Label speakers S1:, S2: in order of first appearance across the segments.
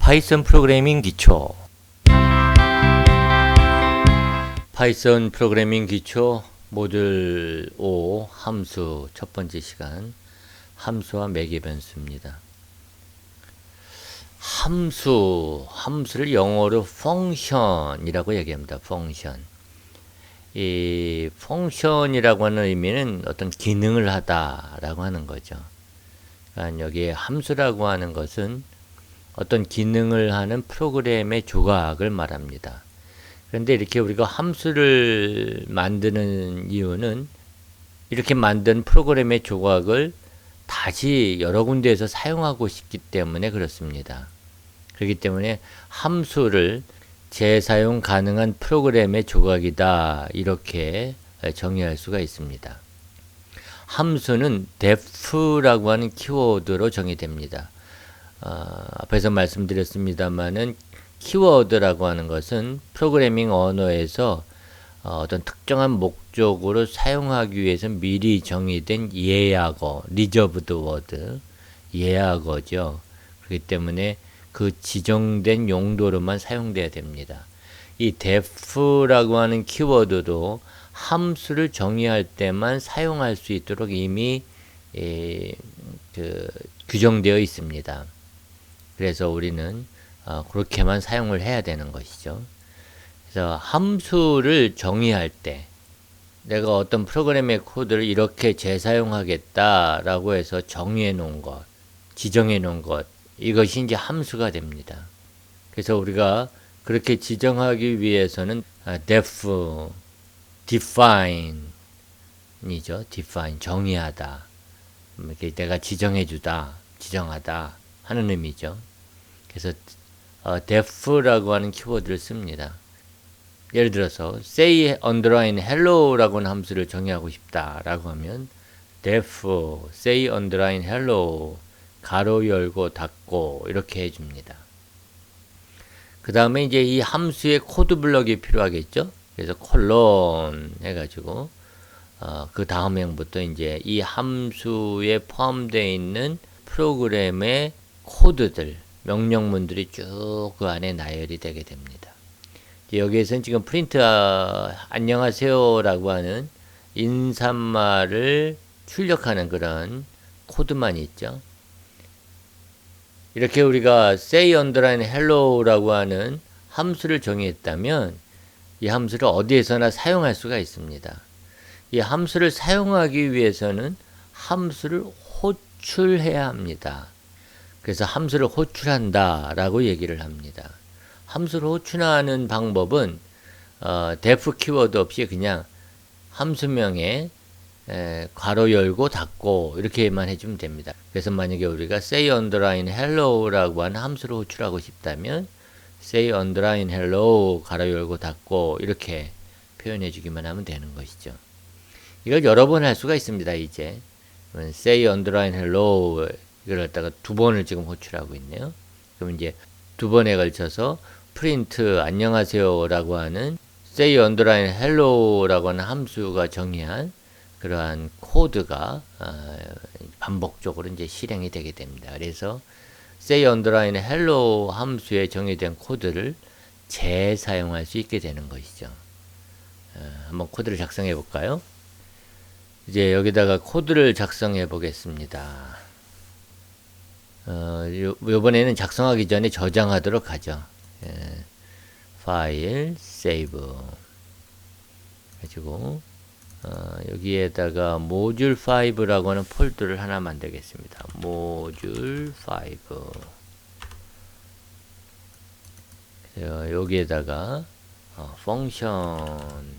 S1: 파이썬 프로그래밍 기초. 파이썬 프로그래밍 기초 모듈 5 함수 첫 번째 시간, 함수와 매개 변수입니다. 함수를 영어로 펑션이라고 얘기합니다. 펑션. 이 펑션이라고 하는 의미는 어떤 기능을 하다라고 하는 거죠. 그러니까 여기에 함수라고 하는 것은 어떤 기능을 하는 프로그램의 조각을 말합니다. 그런데 이렇게 우리가 함수를 만드는 이유는 이렇게 만든 프로그램의 조각을 다시 여러 군데에서 사용하고 싶기 때문에 그렇습니다. 그렇기 때문에 함수를 재사용 가능한 프로그램의 조각이다, 이렇게 정의할 수가 있습니다. 함수는 def라고 하는 키워드로 정의됩니다. 앞에서 말씀드렸습니다마는 키워드라고 하는 것은 프로그래밍 언어에서 어떤 특정한 목적으로 사용하기 위해서 미리 정의된 예약어, reserved word, 예약어죠. 그렇기 때문에 그 지정된 용도로만 사용돼야 됩니다. 이 def라고 하는 키워드도 함수를 정의할 때만 사용할 수 있도록 이미 규정되어 있습니다. 그래서 우리는 그렇게만 사용을 해야 되는 것이죠. 그래서 함수를 정의할 때 내가 어떤 프로그램의 코드를 이렇게 재사용하겠다라고 해서 정의해 놓은 것, 지정해 놓은 것, 이것이 이제 함수가 됩니다. 그래서 우리가 그렇게 지정하기 위해서는 def, define 이죠. define, 정의하다. 이렇게 내가 지정해 주다, 지정하다 하는 의미죠. 그래서 def라고 하는 키워드를 씁니다. 예를 들어서 say underline hello라고 하는 함수를 정의하고 싶다라고 하면 def say underline hello 가로 열고 닫고 이렇게 해줍니다. 그 다음에 이제 이 함수의 코드 블럭이 필요하겠죠. 그래서 콜론 해가지고 그 다음 행부터 이제 이 함수에 포함되어 있는 프로그램의 코드들, 명령문들이 쭉 그 안에 나열이 되게 됩니다. 여기에서는 지금 프린트 안녕하세요라고 하는 인사말을 출력하는 그런 코드만 있죠. 이렇게 우리가 say underline hello라고 하는 함수를 정의했다면 이 함수를 어디에서나 사용할 수가 있습니다. 이 함수를 사용하기 위해서는 함수를 호출해야 합니다. 그래서 함수를 호출한다 라고 얘기를 합니다. 함수를 호출하는 방법은 def 키워드 없이 그냥 함수명에 괄호 열고 닫고 이렇게만 해주면 됩니다. 그래서 만약에 우리가 say underline hello라고 하는 함수를 호출하고 싶다면 say underline hello 괄호 열고 닫고 이렇게 표현해 주기만 하면 되는 것이죠. 이걸 여러 번 할 수가 있습니다. 이제 say underline hello 이걸 갖다가 두 번을 지금 호출하고 있네요. 그럼 이제 두 번에 걸쳐서 프린트 안녕하세요라고 하는 say underline hello라고 하는 함수가 정의한 그러한 코드가 반복적으로 이제 실행이 되게 됩니다. 그래서 say underline hello 함수에 정의된 코드를 재사용할 수 있게 되는 것이죠. 한번 코드를 작성해 볼까요? 이제 여기다가 코드를 작성해 보겠습니다. 요번에는 작성하기 전에 저장하도록 하죠. 파일, 세이브 해주고 여기에다가 모듈 5라고 하는 폴더를 하나 만들겠습니다. 모듈 5 여기에다가 펑션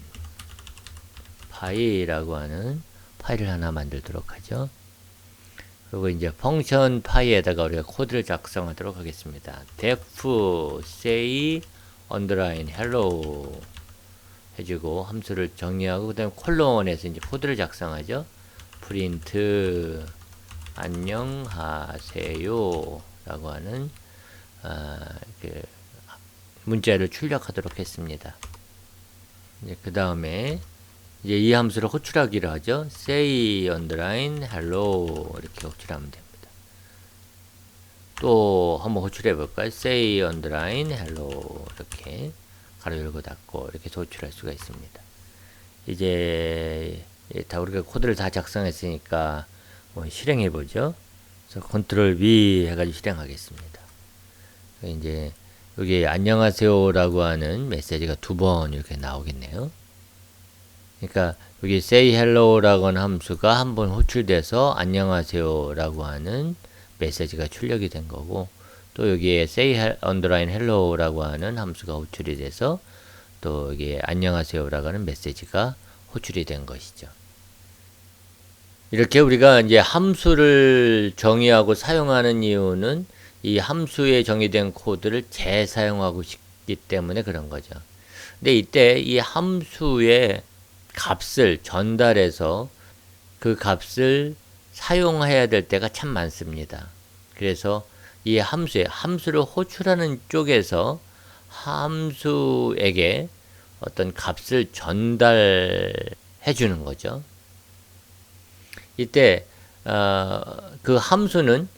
S1: 파이라고 하는 파일을 하나 만들도록 하죠. 그리고 이제 펑션 파이에다가 우리가 코드를 작성하도록 하겠습니다. def say underline hello 해주고 함수를 정의하고 그 다음에 콜론에서 이제 코드를 작성하죠. 프린트 안녕하세요 라고 하는 문자를 출력하도록 했습니다. 그 다음에 이제 이 함수를 호출하기로 하죠. say underline hello 이렇게 호출하면 됩니다. 또 한번 호출해 볼까요? say underline hello 이렇게 가로 열고 닫고 이렇게 호출할 수가 있습니다. 이제 다 우리가 코드를 다 작성했으니까 뭐 실행해 보죠. 그래서 컨트롤 V 해가지고 실행하겠습니다. 이제 여기 안녕하세요라고 하는 메시지가 2번 이렇게 나오겠네요. 그러니까 여기 say hello라고 하는 함수가 한 번 호출돼서 안녕하세요라고 하는 메시지가 출력이 된 거고, 또 여기에 say underline hello라고 하는 함수가 호출이 돼서 또 여기에 안녕하세요라고 하는 메시지가 호출이 된 것이죠. 이렇게 우리가 이제 함수를 정의하고 사용하는 이유는 이 함수에 정의된 코드를 재사용하고 싶기 때문에 그런 거죠. 근데 이때 이 함수의 값을 전달해서 그 값을 사용해야 될 때가 참 많습니다. 그래서 이 함수를 호출하는 쪽에서 함수에게 어떤 값을 전달해 주는 거죠. 이때 그 함수는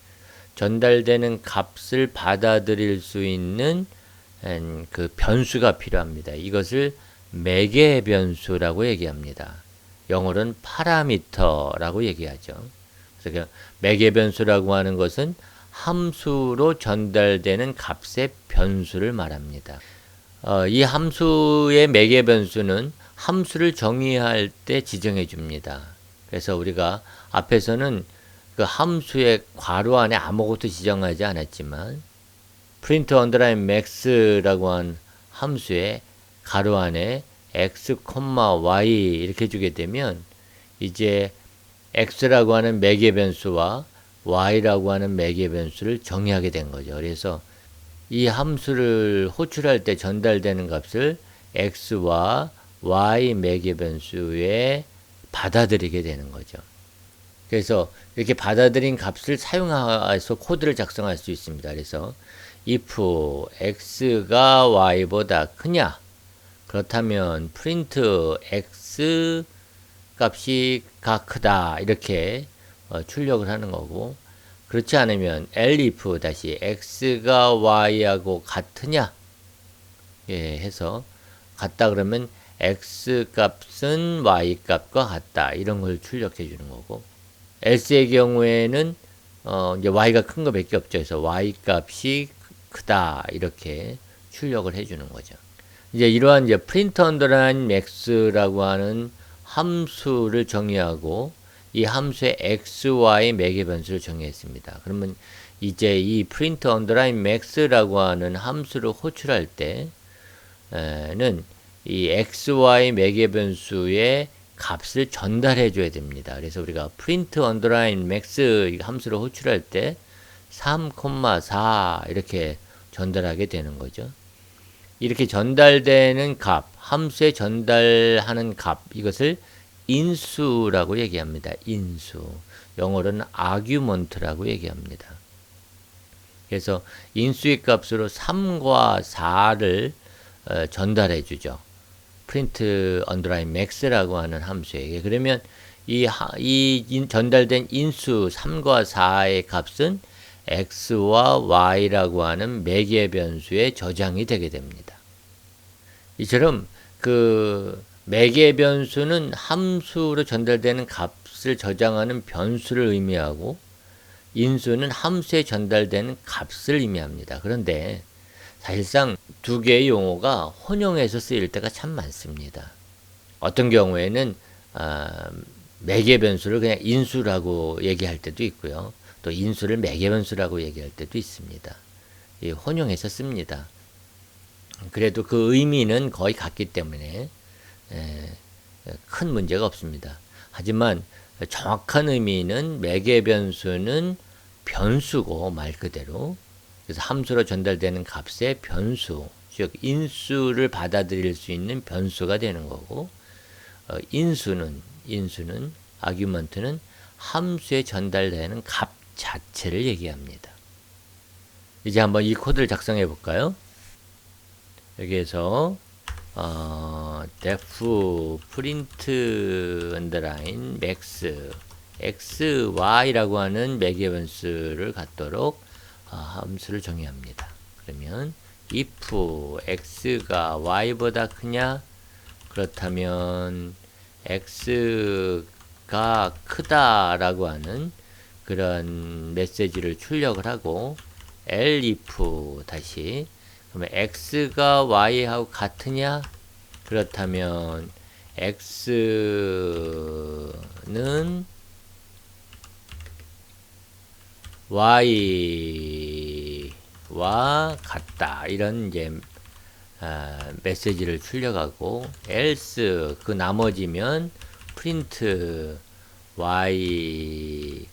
S1: 전달되는 값을 받아들일 수 있는 그 변수가 필요합니다. 이것을 매개 변수라고 얘기합니다. 영어로는 파라미터라고 얘기하죠. 그래서 매개 변수라고 하는 것은 함수로 전달되는 값의 변수를 말합니다. 이 함수의 매개 변수는 함수를 정의할 때 지정해 줍니다. 그래서 우리가 앞에서는 그 함수의 괄호 안에 아무것도 지정하지 않았지만 print underline max라고 한 함수의 가로 안에 x, y 이렇게 주게 되면 이제 x라고 하는 매개 변수와 y라고 하는 매개 변수를 정의하게 된 거죠. 그래서 이 함수를 호출할 때 전달되는 값을 x와 y 매개 변수에 받아들이게 되는 거죠. 그래서 이렇게 받아들인 값을 사용해서 코드를 작성할 수 있습니다. 그래서 if x가 y보다 크냐, 그렇다면 print x 값이 크다 이렇게 출력을 하는 거고, 그렇지 않으면 elif 다시 x가 y하고 같으냐 해서 같다 그러면 x 값은 y 값과 같다 이런 걸 출력해 주는 거고, else의 경우에는 이제 y가 큰 거밖에 없죠. 그래서 y 값이 크다 이렇게 출력을 해 주는 거죠. 이제 이러한 이제 print underline max라고 하는 함수를 정의하고 이 함수의 x, y 매개 변수를 정의했습니다. 그러면 이제 이 print underline max라고 하는 함수를 호출할 때는 이 x, y 매개 변수의 값을 전달해 줘야 됩니다. 그래서 우리가 print underline max 함수를 호출할 때 3,4 이렇게 전달하게 되는 거죠. 이렇게 전달되는 값, 함수에 전달하는 값, 이것을 인수라고 얘기합니다. 인수. 영어로는 argument라고 얘기합니다. 그래서 인수의 값으로 3과 4를 전달해 주죠. print underline max라고 하는 함수에게. 그러면 이 전달된 인수 3과 4의 값은 x와 y라고 하는 매개 변수에 저장이 되게 됩니다. 이처럼 그 매개 변수는 함수로 전달되는 값을 저장하는 변수를 의미하고, 인수는 함수에 전달되는 값을 의미합니다. 그런데 사실상 두 개의 용어가 혼용해서 쓰일 때가 참 많습니다. 어떤 경우에는 매개 변수를 그냥 인수라고 얘기할 때도 있고요. 또 인수를 매개 변수라고 얘기할 때도 있습니다. 혼용해서 씁니다. 그래도 그 의미는 거의 같기 때문에 큰 문제가 없습니다. 하지만 정확한 의미는 매개 변수는 변수고, 말 그대로 그래서 함수로 전달되는 값의 변수, 즉 인수를 받아들일 수 있는 변수가 되는 거고, 인수는 argument는 함수에 전달되는 값 자체를 얘기합니다. 이제 한번 이 코드를 작성해 볼까요? 여기에서 def print underline max x, y라고 하는 매개 변수를 갖도록 함수를 정의합니다. 그러면 if x가 y보다 크냐? 그렇다면 x가 크다라고 하는 그런 메시지를 출력을 하고 elif 다시 그러면 x가 y하고 같으냐? 그렇다면 x는 y와 같다. 이런 이제 메시지를 출력하고 else 그 나머지면 print y가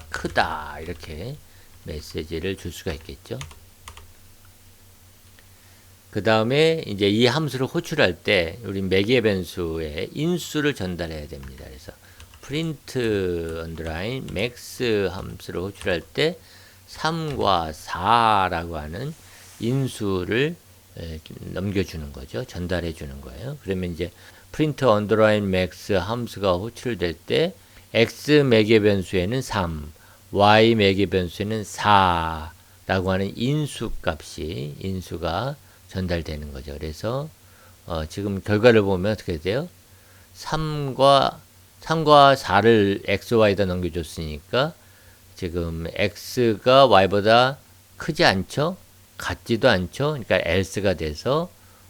S1: 크다. 이렇게 메시지를 줄 수가 있겠죠. 그 다음에 이제 이 함수를 호출할 때 우리 매개 변수에 인수를 전달해야 됩니다. 그래서 print underline max 함수를 호출할 때 3과 4라고 하는 인수를 넘겨주는 거죠. 전달해 주는 거예요. 그러면 이제 print underline max 함수가 호출될 때 x 매개 변수에는 3, y 매개 변수에는 4라고 하는 인수 값이 인수가 전달되는 거죠. 그래서 지금 결과를 보면 어떻게 돼요? 3과 4를 x, y에다 넘겨줬으니까 지금 x가 y보다 크지 않죠? 같지도 않죠? 그러니까 else가 돼서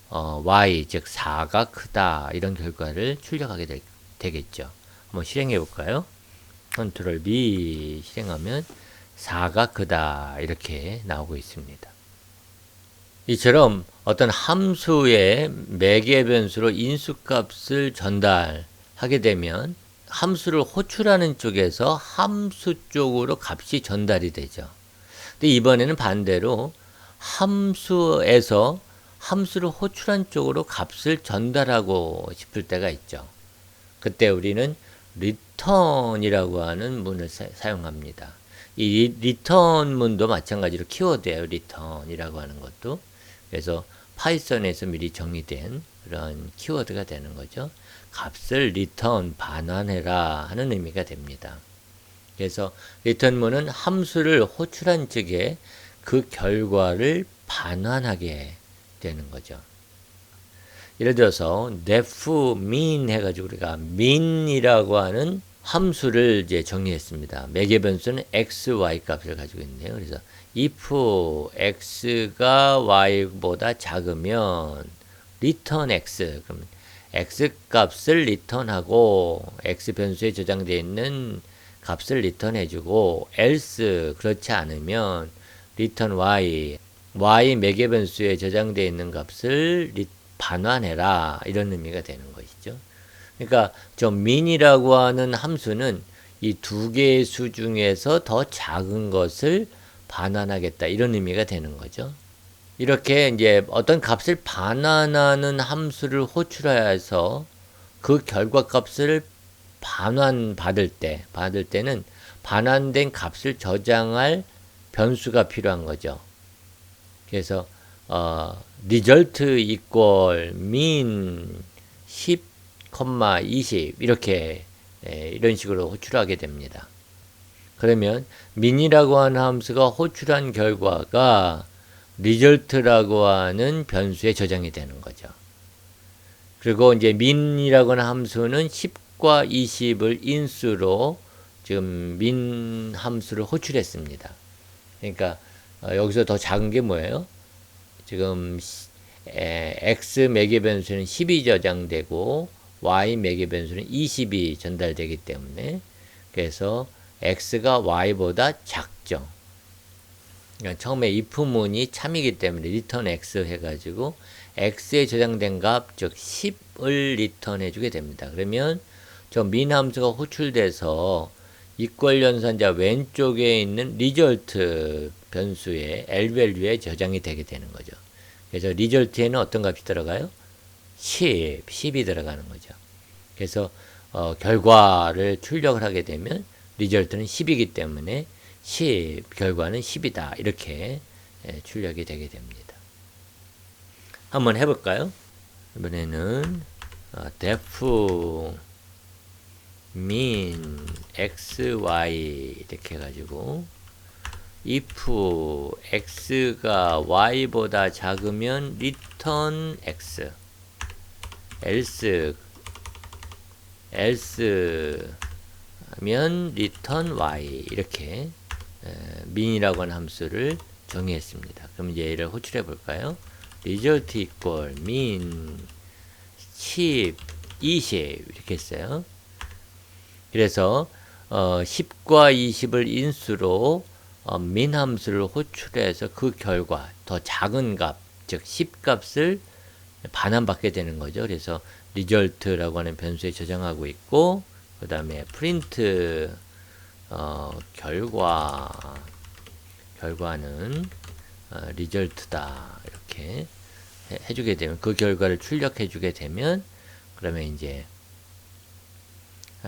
S1: y, 즉 4가 크다. 이런 결과를 출력하게 되겠죠. 한번 실행해 볼까요? 컨트롤 B 실행하면 4가 크다. 이렇게 나오고 있습니다. 이처럼 어떤 함수의 매개 변수로 인수값을 전달하게 되면 함수를 호출하는 쪽에서 함수 쪽으로 값이 전달이 되죠. 근데 이번에는 반대로 함수에서 함수를 호출한 쪽으로 값을 전달하고 싶을 때가 있죠. 그때 우리는 return이라고 하는 문을 사용합니다. 이 return 문도 마찬가지로 키워드예요. return이라고 하는 것도. 그래서 파이썬에서 미리 정의된 그런 키워드가 되는 거죠. 값을 return 반환해라 하는 의미가 됩니다. 그래서 return문은 함수를 호출한 쪽에 그 결과를 반환하게 되는 거죠. 예를 들어서 def min 해가지고 우리가 min이라고 하는 함수를 이제 정리했습니다. 매개 변수는 x, y 값을 가지고 있네요. 그래서 if x가 y보다 작으면 return x. 그러면 x 값을 return하고 x 변수에 저장되어 있는 값을 return해주고 else 그렇지 않으면 return y. y 매개 변수에 저장되어 있는 값을 반환해라. 이런 의미가 되는 것이죠. 그러니까 저 min이라고 하는 함수는 이 두 개의 수 중에서 더 작은 것을 반환하겠다. 이런 의미가 되는 거죠. 이렇게 이제 어떤 값을 반환하는 함수를 호출해서 그 결과 값을 반환받을 때는 반환된 값을 저장할 변수가 필요한 거죠. 그래서 result equal min 10, 20 이렇게 이런 식으로 호출하게 됩니다. 그러면 min이라고 하는 함수가 호출한 결과가 result라고 하는 변수에 저장이 되는 거죠. 그리고 이제 min이라고 하는 함수는 10과 20을 인수로 지금 min 함수를 호출했습니다. 그러니까 여기서 더 작은 게 뭐예요? 지금 x 매개 변수는 10이 저장되고 y 매개 변수는 20이 전달되기 때문에 그래서 x가 y보다 작죠. 그러니까 처음에 if문이 참이기 때문에 return x 해가지고 x에 저장된 값, 즉 10을 return 해주게 됩니다. 그러면 저 min 함수가 호출돼서 equal 연산자 왼쪽에 있는 result 변수의 lvalue에 저장이 되게 되는 거죠. 그래서 result에는 어떤 값이 들어가요? 10이 들어가는 거죠. 그래서 결과를 출력을 하게 되면 result는 10이기 때문에 10, 결과는 10이다. 이렇게 출력이 되게 됩니다. 한번 해볼까요? 이번에는 def min x, y 이렇게 해가지고 if x가 y보다 작으면 return x, else 면 return y, 이렇게 min이라고 하는 함수를 정의했습니다. 그럼 이제 얘를 호출해 볼까요? result equal min 10, 20 이렇게 했어요. 그래서 10과 20을 인수로 min 함수를 호출해서 그 결과 더 작은 값, 즉 10 값을 반환받게 되는 거죠. 그래서 result라고 하는 변수에 저장하고 있고, 그 다음에 print 결과는 result다 이렇게 해주게 되면, 그 결과를 출력해 주게 되면, 그러면 이제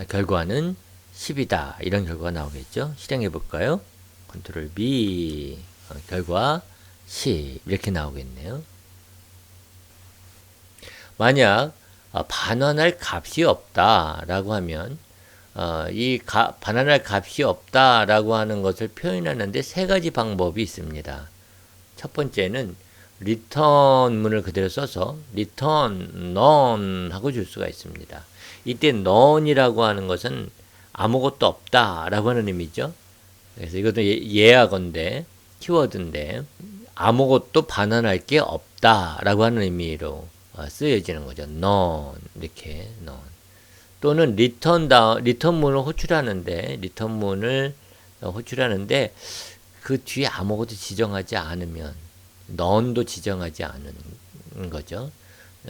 S1: 결과는 10이다 이런 결과가 나오겠죠. 실행해 볼까요? 컨트롤 B, 결과 10 이렇게 나오겠네요. 만약 반환할 값이 없다라고 하면 반환할 값이 없다라고 하는 것을 표현하는데 세 가지 방법이 있습니다. 첫 번째는 return문을 그대로 써서 return none 하고 줄 수가 있습니다. 이때 none이라고 하는 것은 아무것도 없다라고 하는 의미죠. 그래서 이것도 예약어인데, 키워드인데, 아무것도 반환할 게 없다라고 하는 의미로 쓰여지는 거죠. none, 이렇게 none. 또는 return문을 호출하는데 그 뒤에 아무것도 지정하지 않으면, none도 지정하지 않은 거죠.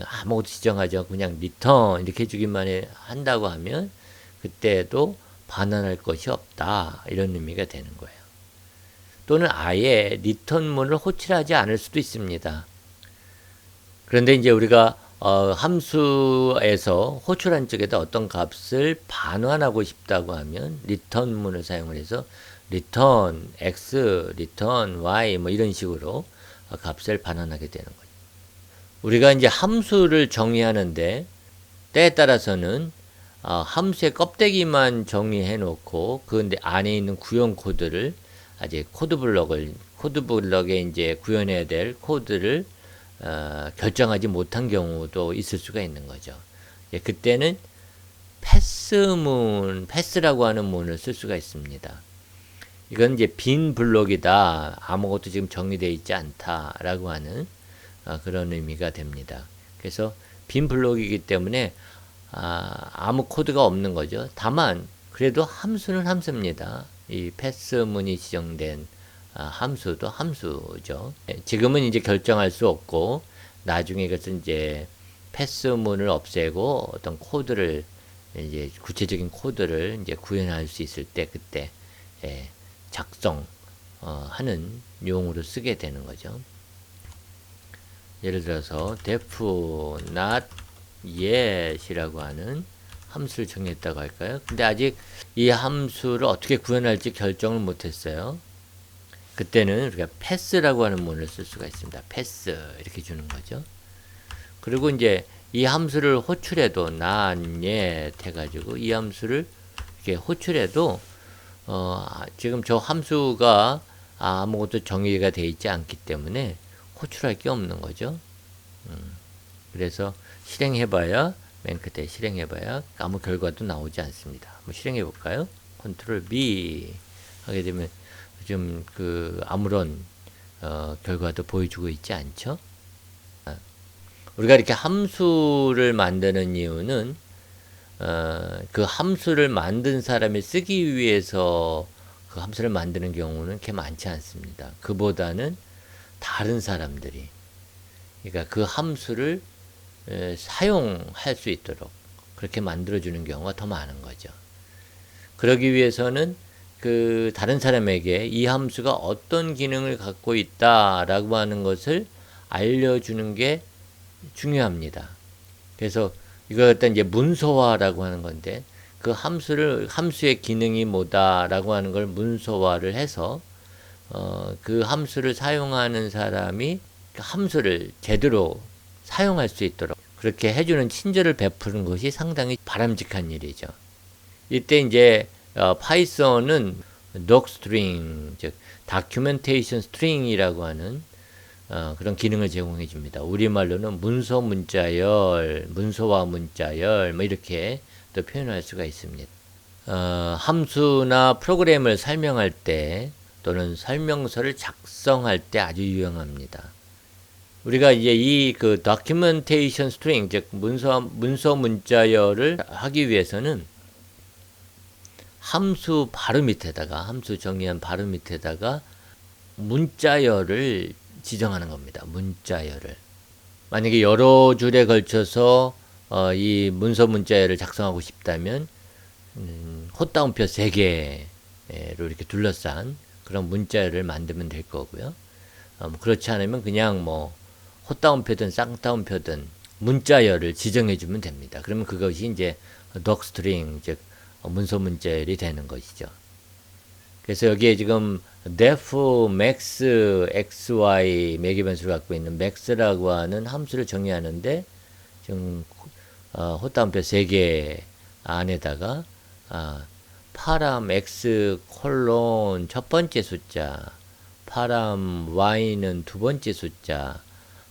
S1: 아무것도 지정하지 않고 그냥 return 이렇게 해주기만 한다고 하면 그때도 반환할 것이 없다 이런 의미가 되는 거예요. 또는 아예 return문을 호출하지 않을 수도 있습니다. 그런데 이제 우리가 함수에서 호출한 쪽에다 어떤 값을 반환하고 싶다고 하면 return문을 사용을 해서 return x, return y 뭐 이런 식으로 값을 반환하게 되는 거죠. 우리가 이제 함수를 정의하는데 때에 따라서는 함수의 껍데기만 정의해 놓고 그 안에 있는 구현 코드를 아직 코드 블럭에 이제 구현해야 될 코드를 결정하지 못한 경우도 있을 수가 있는 거죠. 그때는 패스라고 하는 문을 쓸 수가 있습니다. 이건 이제 빈 블록이다, 아무것도 지금 정의되어 있지 않다라고 하는 그런 의미가 됩니다. 그래서 빈 블록이기 때문에 아무 코드가 없는 거죠. 다만 그래도 함수는 함수입니다. 이 패스문이 지정된 함수도 함수죠. 지금은 이제 결정할 수 없고 나중에 이것은 이제 패스문을 없애고 어떤 코드를 이제 구체적인 코드를 이제 구현할 수 있을 때 그때 작성하는 용으로 쓰게 되는 거죠. 예를 들어서 def not yet이라고 하는 함수를 정했다고 할까요? 근데 아직 이 함수를 어떻게 구현할지 결정을 못했어요. 그때는 우리가 pass라고 하는 문을 쓸 수가 있습니다. pass 이렇게 주는 거죠. 그리고 이제 이 함수를 호출해도 not yet 해가지고 이 함수를 이렇게 호출해도 지금 저 함수가 아무것도 정의가 되어 있지 않기 때문에 호출할 게 없는 거죠. 그래서 실행해봐야, 맨 끝에 실행해봐야 아무 결과도 나오지 않습니다. 한번 실행해볼까요? 컨트롤 B 하게 되면 좀 아무런 결과도 보여주고 있지 않죠? 우리가 이렇게 함수를 만드는 이유는 그 함수를 만든 사람이 쓰기 위해서 그 함수를 만드는 경우는 그렇게 많지 않습니다. 그보다는 다른 사람들이, 그러니까 그 함수를 사용할 수 있도록 그렇게 만들어주는 경우가 더 많은 거죠. 그러기 위해서는 그 다른 사람에게 이 함수가 어떤 기능을 갖고 있다라고 하는 것을 알려주는 게 중요합니다. 그래서 이걸 갖다 이제 문서화라고 하는 건데, 그 함수의 기능이 뭐다라고 하는 걸 문서화를 해서 그 함수를 사용하는 사람이 그 함수를 제대로 사용할 수 있도록 그렇게 해주는 친절을 베푸는 것이 상당히 바람직한 일이죠. 이때 이제 파이썬은 docstring, 즉 documentation string이라고 하는 그런 기능을 제공해 줍니다. 우리말로는 문서 문자열, 문서와 문자열 뭐 이렇게 또 표현할 수가 있습니다. 함수나 프로그램을 설명할 때 또는 설명서를 작성할 때 아주 유용합니다. 우리가 이제 이 그 documentation string, 즉 문서 문자열을 하기 위해서는 함수 정의한 바로 밑에다가 문자열을 지정하는 겁니다. 문자열을. 만약에 여러 줄에 걸쳐서 이 문서 문자열을 작성하고 싶다면 헛다운표 3개로 이렇게 둘러싼 그런 문자열을 만들면 될 거고요. 그렇지 않으면 그냥 뭐 헛다운표든 쌍따옴표든 문자열을 지정해 주면 됩니다. 그러면 그것이 이제 docstring, 즉 문서 문자열이 되는 것이죠. 그래서 여기에 지금 def max xy 매개 변수를 갖고 있는 max라고 하는 함수를 정의하는데 지금 헛다운표 3개 안에다가 파람 x 콜론 첫 번째 숫자, 파람 y는 두 번째 숫자,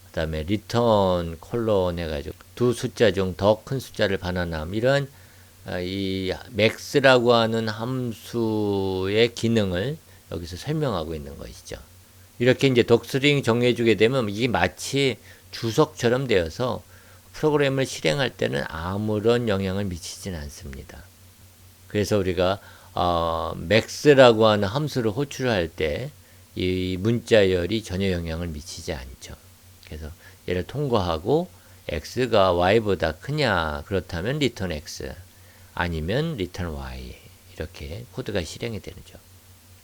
S1: 그 다음에 리턴 콜론 해가지고 두 숫자 중 더 큰 숫자를 반환함, 이런 이 max라고 하는 함수의 기능을 여기서 설명하고 있는 것이죠. 이렇게 이제 docstring 정해주게 되면 이게 마치 주석처럼 되어서 프로그램을 실행할 때는 아무런 영향을 미치지는 않습니다. 그래서 우리가 max라고 하는 함수를 호출할 때 이 문자열이 전혀 영향을 미치지 않죠. 그래서 얘를 통과하고 x가 y보다 크냐, 그렇다면 return x, 아니면 return y, 이렇게 코드가 실행이 되죠.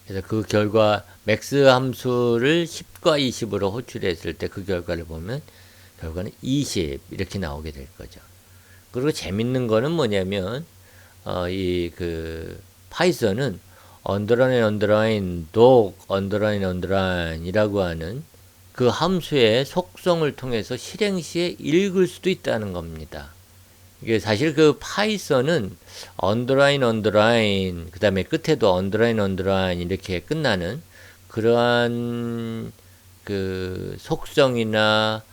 S1: 그래서 그 결과 max 함수를 10과 20으로 호출했을 때 그 결과를 보면 결과는 20 이렇게 나오게 될 거죠. 그리고 재밌는 거는 뭐냐면 이 그 파이썬은 underline doc underline 이라고 하는 그 함수의 속성을 통해서 실행 시에 읽을 수도 있다는 겁니다. 이게 사실 그 파이썬은 underline 그 다음에 끝에도 underline 이렇게 끝나는 그러한 그 속성이나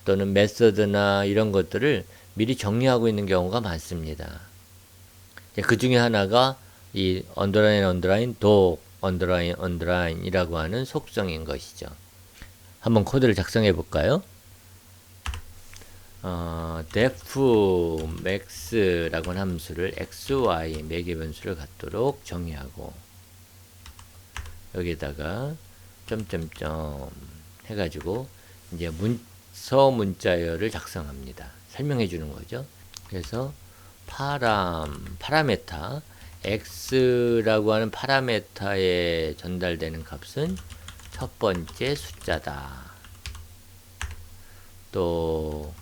S1: 또는 메서드나 이런 것들을 미리 정리하고 있는 경우가 많습니다. 그 중에 하나가 이 underline doc underline 이라고 하는 속성인 것이죠. 한번 코드를 작성해 볼까요? def max라고 하는 함수를 xy 매개 변수를 갖도록 정의하고 여기다가 점점점 해가지고 이제 문서 문자열을 작성합니다. 설명해 주는 거죠. 그래서 파라메타 x라고 하는 파라메타에 전달되는 값은 첫 번째 숫자다. 또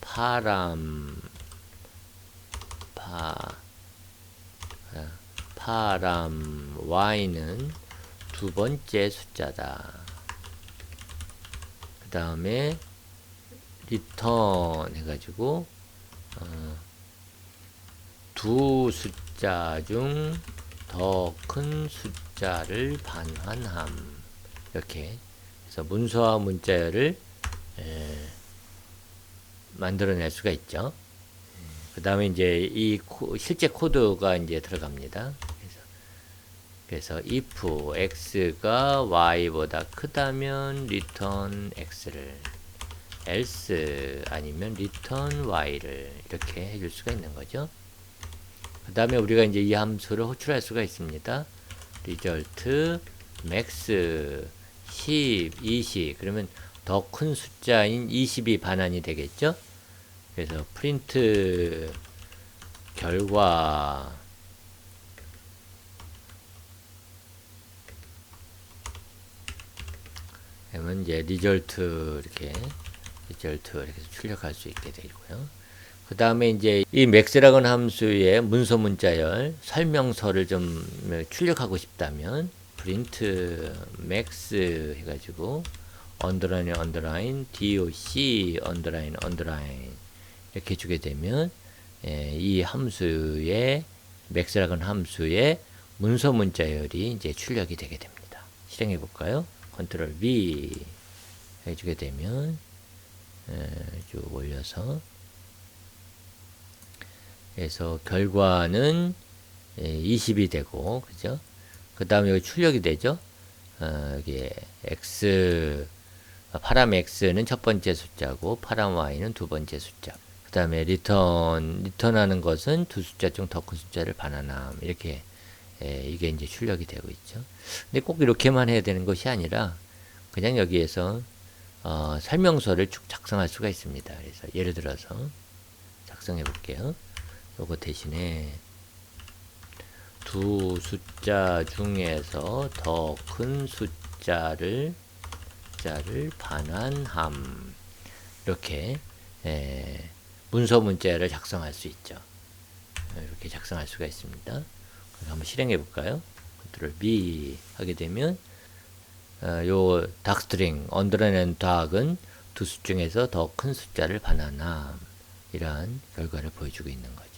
S1: 파람 y는 두 번째 숫자다. 그 다음에 리턴 해가지고 두 숫자 중 더 큰 숫자를 반환함. 이렇게 해서 문서와 문자열을 만들어낼 수가 있죠. 그 다음에 이제 이 실제 코드가 이제 들어갑니다. 그래서 if x가 y보다 크다면 return x를, else 아니면 return y를 이렇게 해줄 수가 있는 거죠. 그 다음에 우리가 이제 이 함수를 호출할 수가 있습니다. result max 10, 20, 그러면 더 큰 숫자인 20이 반환이 되겠죠. 그래서 print 결과 그러면 이제 result 이렇게 출력할 수 있게 되고요. 그 다음에 이제 이 max라고 하는 함수의 문서 문자열 설명서를 좀 출력하고 싶다면 print max 해가지고 underline doc underline 이렇게 주게 되면 이 함수의 max라고 하는 함수의 문서 문자열이 이제 출력이 되게 됩니다. 실행해 볼까요? 컨트롤 V 해주게 되면 쭉 올려서 그래서 결과는 20이 되고, 그죠? 그 다음에 여기 출력이 되죠? 여기 파람 X는 첫 번째 숫자고, 파람 Y는 두 번째 숫자. 그 다음에 리턴하는 것은 두 숫자 중 더 큰 숫자를 반환함. 이렇게, 이게 이제 출력이 되고 있죠. 근데 꼭 이렇게만 해야 되는 것이 아니라, 그냥 여기에서, 설명서를 쭉 작성할 수가 있습니다. 그래서 예를 들어서 작성해 볼게요. 요거 대신에 두 숫자 중에서 더 큰 숫자를 반환함. 이렇게 문서 문자를 작성할 수 있죠. 이렇게 작성할 수가 있습니다. 한번 실행해 볼까요? 컨트롤 B 하게 되면 요 닥스트링 언더라인 닥은 두 숫 중에서 더 큰 숫자를 반환함. 이러한 결과를 보여주고 있는 거죠.